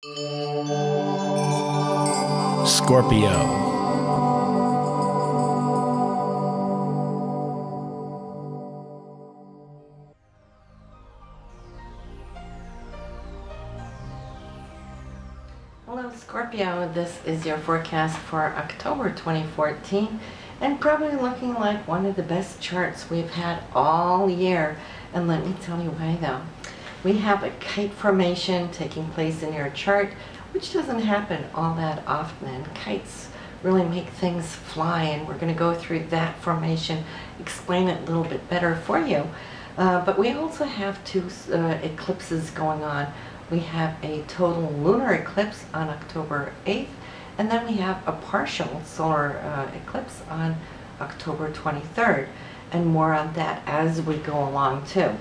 Scorpio. Hello Scorpio, this is your forecast for October 2014 and probably looking like one of the best charts we've had all year. And let me tell you why though. We have a kite formation taking place in your chart, which doesn't happen all that often, and kites really make things fly, and we're going to go through that formation, explain it a little bit better for you. But we also have two eclipses going on. We have a total lunar eclipse on October 8th, and then we have a partial solar eclipse on October 23rd, and more on that as we go along too.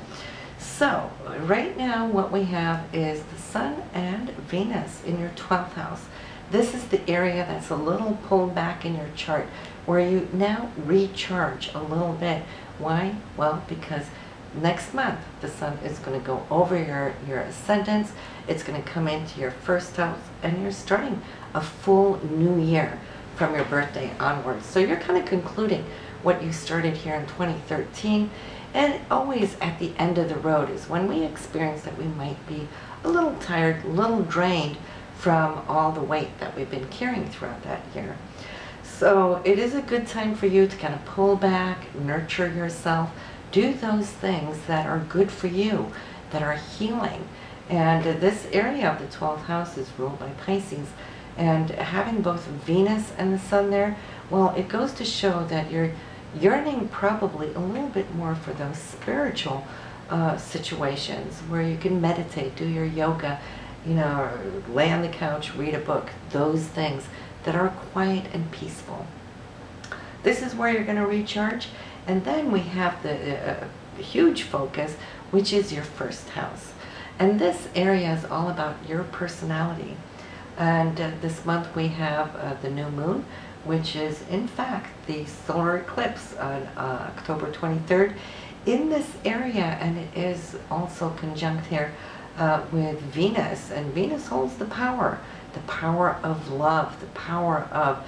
So right now what we have is the Sun and Venus in your 12th house. This is the area that's a little pulled back in your chart where you now recharge a little bit. Why? Well, because next month the Sun is going to go over your ascendants. It's going to come into your first house, and you're starting a full new year from your birthday onwards. So you're kind of concluding what you started here in 2013, and always at the end of the road is when we experience that we might be a little tired, a little drained from all the weight that we've been carrying throughout that year. So it is a good time for you to kind of pull back, nurture yourself, do those things that are good for you, that are healing. And this area of the 12th house is ruled by Pisces, and having both Venus and the Sun there, well, it goes to show that you're yearning probably a little bit more for those spiritual situations where you can meditate, do your yoga, you know, lay on the couch, read a book, those things that are quiet and peaceful. This is where you're going to recharge. And then we have the huge focus, which is your first house. And this area is all about your personality. And this month we have the new moon, which is in fact the solar eclipse on October 23rd in this area, and it is also conjunct here with Venus, and Venus holds the power of love, the power of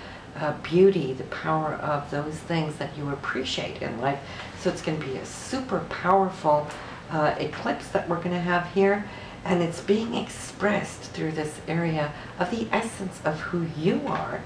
beauty, the power of those things that you appreciate in life. So it's going to be a super powerful eclipse that we're going to have here, and it's being expressed through this area of the essence of who you are.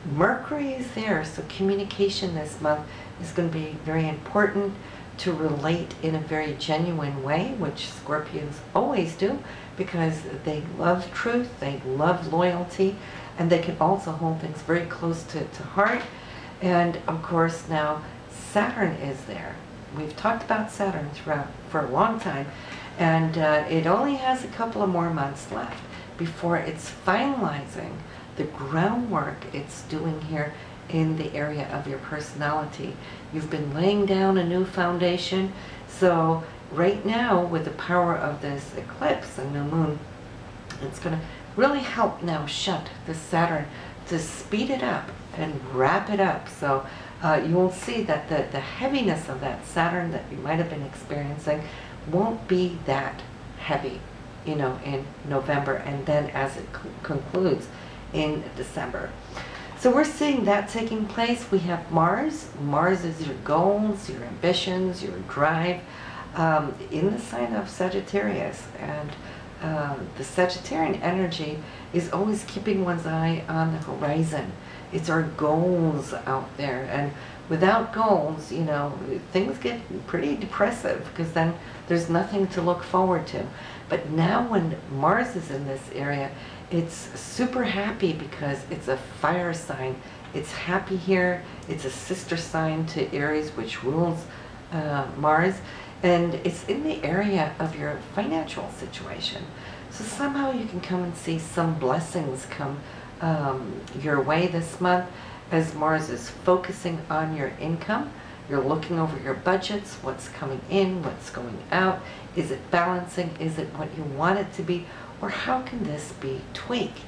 Mercury is there, so communication this month is going to be very important, to relate in a very genuine way, which Scorpions always do, because they love truth, they love loyalty, and they can also hold things very close to heart. And of course now Saturn is there. We've talked about Saturn throughout for a long time, and it only has a couple of more months left before it's finalizing the groundwork it's doing here in the area of your personality. You've been laying down a new foundation, so right now with the power of this eclipse and new moon, it's going to really help now shut the Saturn to speed it up and wrap it up. So you will see that the heaviness of that Saturn that you might have been experiencing won't be that heavy, you know, in November, and then as it concludes in December. So we're seeing that taking place. We have Mars. Mars is your goals, your ambitions, your drive in the sign of Sagittarius. And the Sagittarian energy is always keeping one's eye on the horizon. It's our goals out there. And without goals, you know, things get pretty depressive because then there's nothing to look forward to. But now when Mars is in this area, it's super happy because it's a fire sign. It's happy here. It's a sister sign to Aries, which rules Mars. And it's in the area of your financial situation. So somehow you can come and see some blessings come your way this month as Mars is focusing on your income. You're looking over your budgets, what's coming in, what's going out. Is it balancing? Is it what you want it to be? Or how can this be tweaked?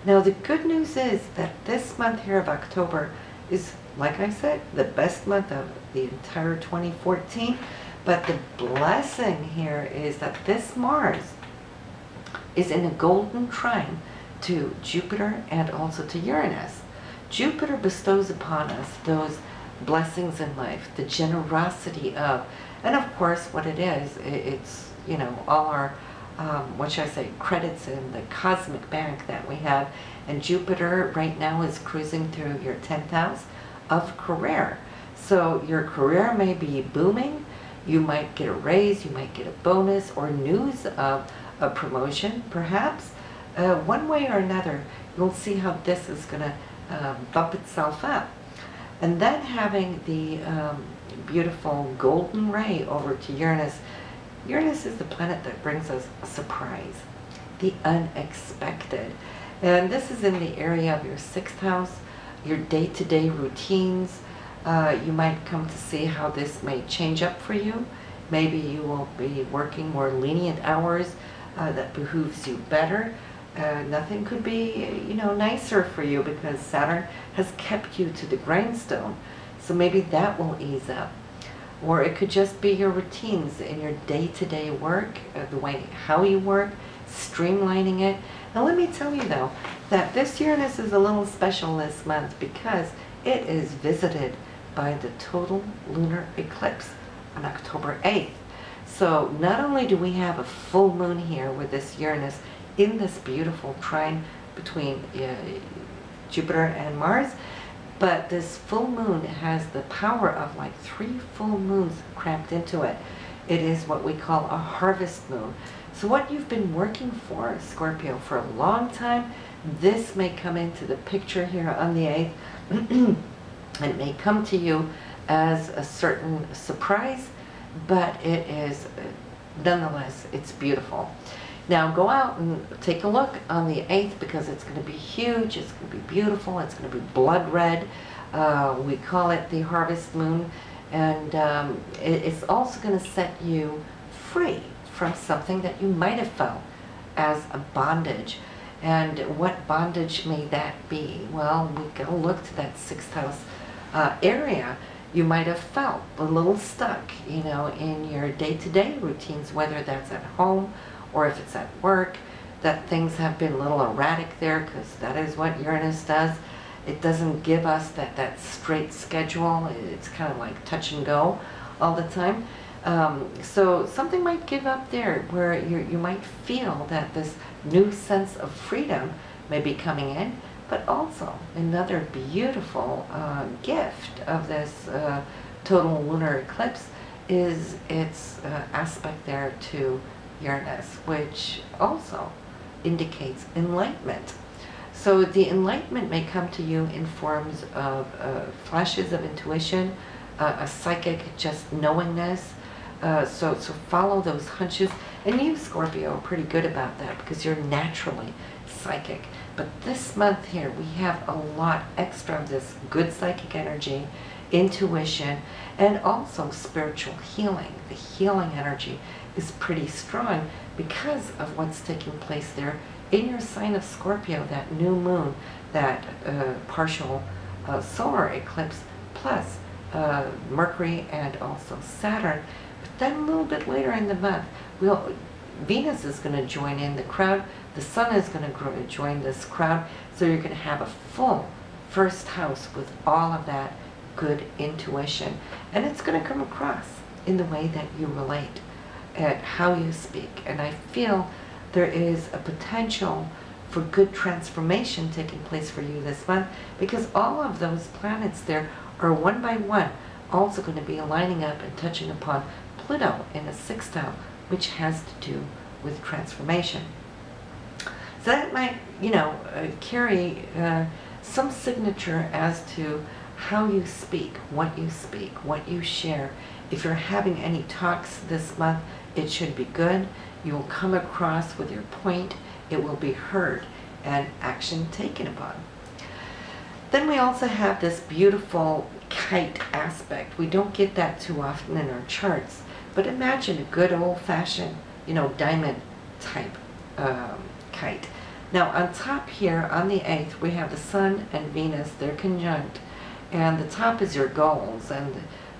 Now the good news is that this month here of October is, like I said, the best month of the entire 2014. But the blessing here is that this Mars is in a golden trine to Jupiter and also to Uranus. Jupiter bestows upon us those blessings in life, the generosity of, and of course what it is, it's, you know, all our, what should I say, credits in the cosmic bank that we have. And Jupiter right now is cruising through your 10th house of career. So your career may be booming, you might get a raise, you might get a bonus or news of a promotion perhaps. One way or another, you'll see how this is going to bump itself up. And then having the beautiful golden ray over to Uranus. Uranus is the planet that brings us a surprise, the unexpected. And this is in the area of your 6th house, your day-to-day routines. You might come to see how this may change up for you. Maybe you will be working more lenient hours that behooves you better. Nothing could be, you know, nicer for you because Saturn has kept you to the grindstone. So maybe that will ease up. Or it could just be your routines in your day-to-day work, the way how you work, streamlining it. Now let me tell you though, that this Uranus is a little special this month because it is visited by the total lunar eclipse on October 8th. So not only do we have a full moon here with this Uranus in this beautiful trine between Jupiter and Mars, but this full moon has the power of like 3 full moons cramped into it. It is what we call a harvest moon. So what you've been working for, Scorpio, for a long time, this may come into the picture here on the 8th. And it may come to you as a certain surprise, but it is, nonetheless, it's beautiful. Now go out and take a look on the 8th because it's going to be huge, it's going to be beautiful, it's going to be blood red. We call it the harvest moon, and it's also going to set you free from something that you might have felt as a bondage. And what bondage may that be? Well, we go look to that 6th house area. You might have felt a little stuck, you know, in your day-to-day routines, whether that's at home or if it's at work, that things have been a little erratic there, because that is what Uranus does. It doesn't give us that straight schedule. It's kind of like touch and go all the time. So something might give up there where you might feel that this new sense of freedom may be coming in, but also another beautiful gift of this total lunar eclipse is its aspect there to Uranus, which also indicates enlightenment. So the enlightenment may come to you in forms of flashes of intuition, a psychic just knowingness. So follow those hunches. And you, Scorpio, are pretty good about that because you're naturally psychic. But this month here, we have a lot extra of this good psychic energy, intuition, and also spiritual healing. The healing energy is pretty strong because of what's taking place there in your sign of Scorpio, that new moon, that partial solar eclipse, plus Mercury and also Saturn. But then a little bit later in the month, Venus is going to join in the crowd, the Sun is going to join this crowd, so you're going to have a full first house with all of that good intuition. And it's going to come across in the way that you relate, at how you speak. And I feel there is a potential for good transformation taking place for you this month, because all of those planets there are one by one also going to be aligning up and touching upon Pluto in the 6th house, which has to do with transformation. So that might, you know, carry some signature as to how you speak, what you share. If you're having any talks this month, it should be good. You will come across with your point. It will be heard and action taken upon. Then we also have this beautiful kite aspect. We don't get that too often in our charts, but imagine a good old-fashioned, you know, diamond type kite. Now on top here on the 8th, we have the Sun and Venus. They're conjunct, and the top is your goals, and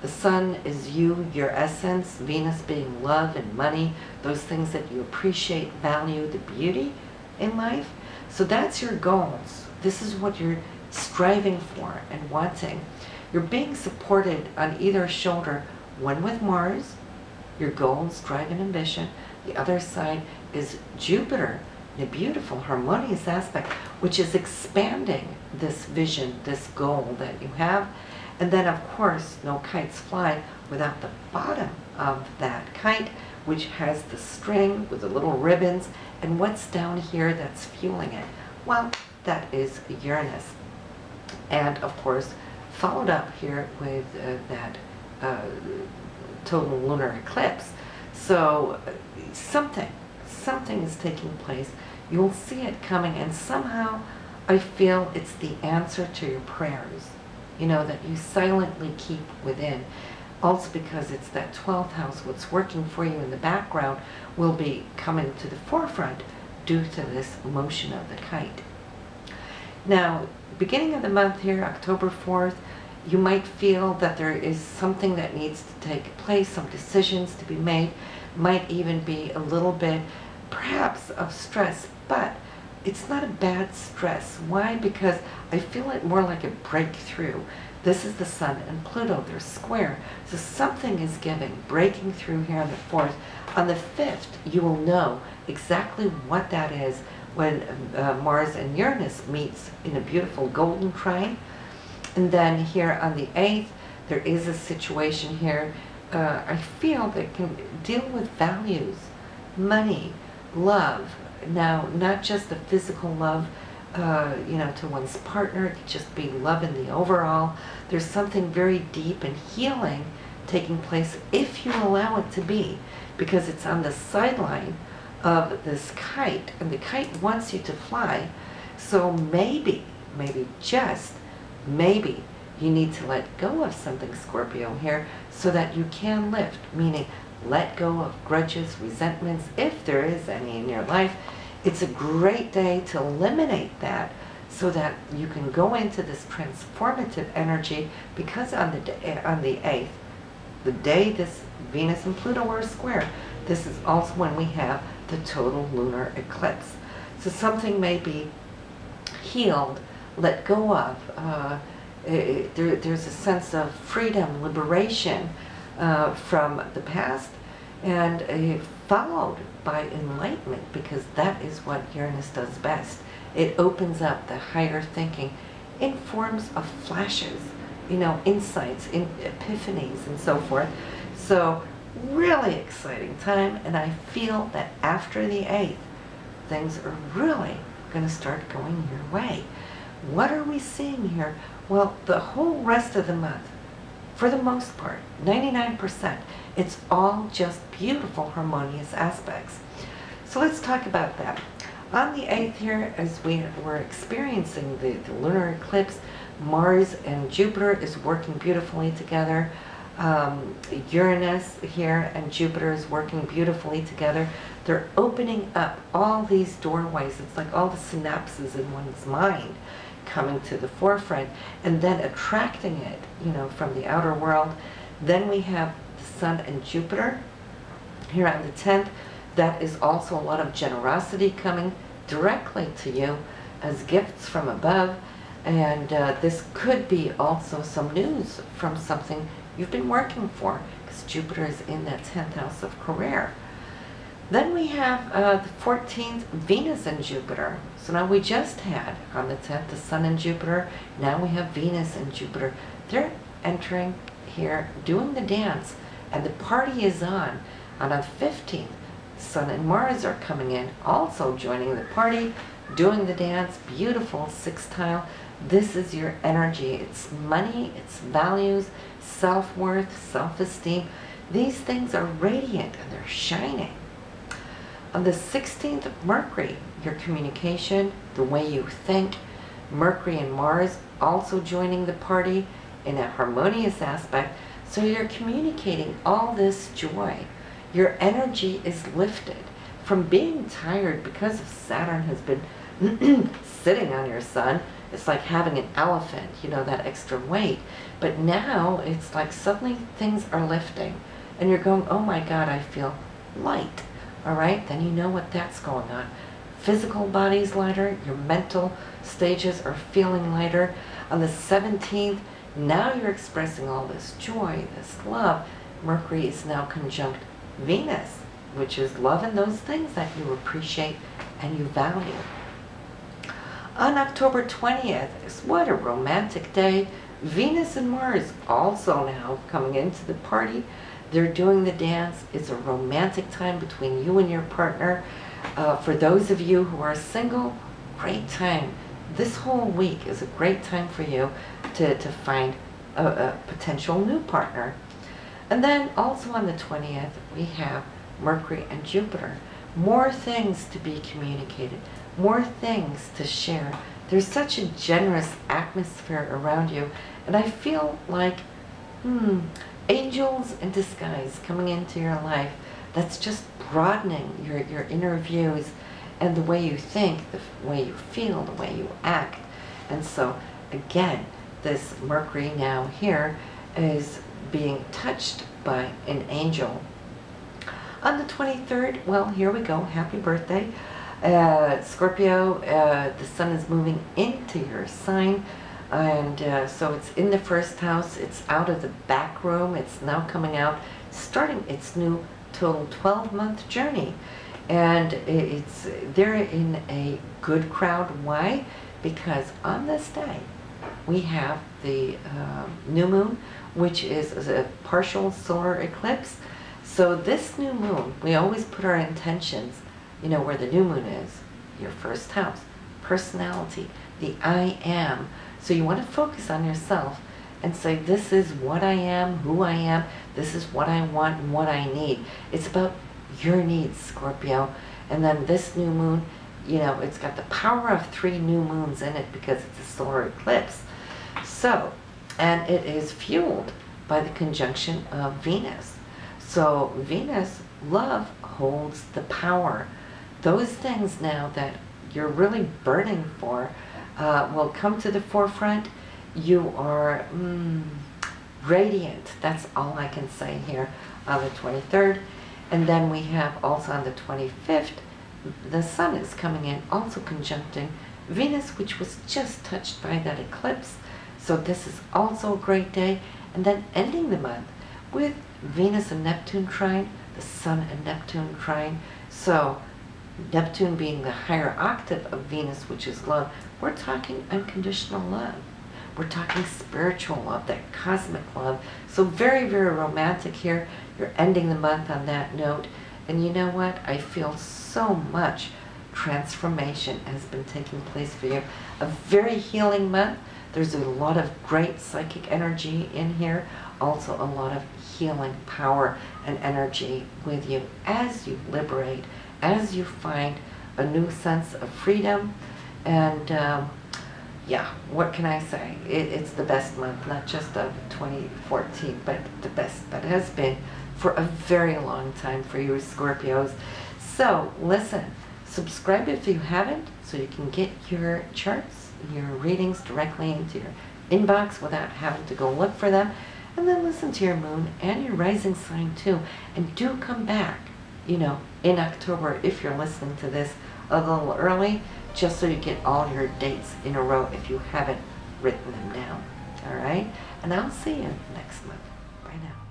The sun is you, your essence, Venus being love and money, those things that you appreciate, value, the beauty in life. So that's your goals. This is what you're striving for and wanting. You're being supported on either shoulder, one with Mars, your goals, drive, and ambition. The other side is Jupiter, a beautiful, harmonious aspect, which is expanding this vision, this goal that you have. And then, of course, no kites fly without the bottom of that kite, which has the string with the little ribbons. And what's down here that's fueling it? Well, that is Uranus. And, of course, followed up here with that total lunar eclipse. So something is taking place. You'll see it coming, and somehow I feel it's the answer to your prayers, you know, that you silently keep within. Also because it's that 12th house, what's working for you in the background will be coming to the forefront due to this motion of the kite. Now, beginning of the month here, October 4th, you might feel that there is something that needs to take place, some decisions to be made, might even be a little bit, perhaps, of stress, but it's not a bad stress. Why? Because I feel it more like a breakthrough. This is the Sun and Pluto, they're square. So something is giving, breaking through here on the 4th. On the 5th, you will know exactly what that is when Mars and Uranus meets in a beautiful golden trine. And then here on the 8th, there is a situation here, I feel that can deal with values, money, love. Now, not just the physical love, you know, to one's partner, it could just be love in the overall. There's something very deep and healing taking place if you allow it to be, because it's on the sideline of this kite, and the kite wants you to fly. So maybe, just maybe, you need to let go of something, Scorpio, here, so that you can lift, meaning let go of grudges, resentments, if there is any in your life. It's a great day to eliminate that so that you can go into this transformative energy, because on the 8th, the day this Venus and Pluto are square, this is also when we have the total lunar eclipse. So something may be healed, let go of. There's a sense of freedom, liberation from the past, and followed by enlightenment, because that is what Uranus does best. It opens up the higher thinking in forms of flashes, you know, insights, epiphanies, and so forth. So really exciting time, and I feel that after the 8th, things are really going to start going your way. What are we seeing here? Well, the whole rest of the month, for the most part, 99%, it's all just beautiful, harmonious aspects. So let's talk about that. On the 8th here, as we were experiencing the lunar eclipse, Mars and Jupiter is working beautifully together. Uranus here and Jupiter is working beautifully together. They're opening up all these doorways. It's like all the synapses in one's mind coming to the forefront, and then attracting it, you know, from the outer world. Then we have the Sun and Jupiter here on the 10th. That is also a lot of generosity coming directly to you as gifts from above. And this could be also some news from something you've been working for, because Jupiter is in that 10th house of career. Then we have the 14th, Venus and Jupiter. So now we just had on the 10th the Sun and Jupiter. Now we have Venus and Jupiter. They're entering here, doing the dance, and the party is on. On the 15th, Sun and Mars are coming in, also joining the party, doing the dance. Beautiful sextile. This is your energy. It's money, it's values, self-worth, self-esteem. These things are radiant and they're shining. On the 16th of Mercury, your communication, the way you think, Mercury and Mars also joining the party in a harmonious aspect. So you're communicating all this joy. Your energy is lifted from being tired, because of Saturn has been sitting on your sun. It's like having an elephant, you know, that extra weight. But now it's like suddenly things are lifting and you're going, oh my God, I feel light. All right, then you know what that's going on. Physical body's lighter, your mental stages are feeling lighter. On the 17th, now you're expressing all this joy, this love. Mercury is now conjunct Venus, which is love and those things that you appreciate and you value. On October 20th, what a romantic day. Venus and Mars also now coming into the party. They're doing the dance. It's a romantic time between you and your partner. For those of you who are single, great time. This whole week is a great time for you to find a potential new partner. And then also on the 20th, we have Mercury and Jupiter. More things to be communicated, more things to share. There's such a generous atmosphere around you, and I feel like, angels in disguise coming into your life that's just broadening your inner views and the way you think, the way you feel, the way you act. And so, again, this Mercury now here is being touched by an angel. On the 23rd, well, here we go. Happy birthday. Scorpio, the sun is moving into your sign. And so it's in the first house. It's out of the back room. It's now coming out, starting its new total 12-month journey. And they're in a good crowd. Why? Because on this day, we have the new moon, which is a partial solar eclipse. So this new moon, we always put our intentions, you know, where the new moon is, your first house, personality, the I am. So you want to focus on yourself and say, this is what I am, who I am, this is what I want and what I need. It's about your needs, Scorpio. And then this new moon, you know, it's got the power of 3 new moons in it because it's a solar eclipse. So, and it is fueled by the conjunction of Venus. So Venus, love, holds the power. Those things now that you're really burning for will come to the forefront. You are radiant. That's all I can say here on the 23rd. And then we have also on the 25th, the sun is coming in, also conjuncting Venus, which was just touched by that eclipse. So this is also a great day. And then ending the month with Venus and Neptune trine, the Sun and Neptune trine. So Neptune being the higher octave of Venus, which is love. We're talking unconditional love. We're talking spiritual love, that cosmic love. So very, very romantic here. You're ending the month on that note. And you know what? I feel so much transformation has been taking place for you. A very healing month. There's a lot of great psychic energy in here. Also a lot of healing power and energy with you as you liberate, as you find a new sense of freedom. And yeah, what can I say? It's the best month, not just of 2014, but the best that has been for a very long time for you Scorpios. So listen, subscribe if you haven't, so you can get your charts, your readings directly into your inbox without having to go look for them. And then listen to your moon and your rising sign too. And do come back, you know, in October if you're listening to this a little early, just so you get all your dates in a row if you haven't written them down. All right? And I'll see you next month. Bye now.